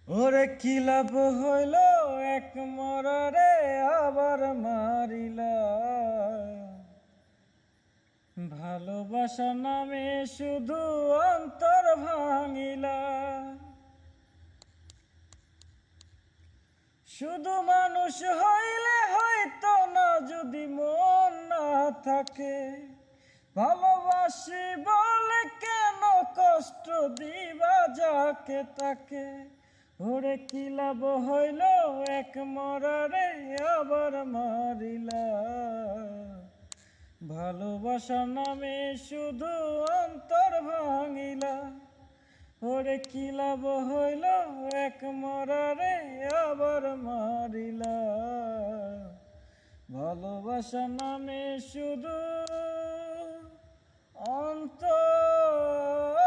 ওরে কি লাভ হইল এক মরারে আবার মারিলা। ভালোবাসা নামে শুধু অন্তর ভাঙিলা। শুধু মানুষ হইলে হয়তো না, যদি মন না থাকে। ভালোবাসি বলে কেন কষ্ট দিবা যাকে তাকে। ওরে কি লাভ হইল এক মরারে আবার মারিলা। ভালোবাসা নামে শুধু অন্তর ভাঙিলা। ওরে কি লাভ হইল এক মরারে আবার মারিলা। ভালোবাসা নামে শুধু অন্তর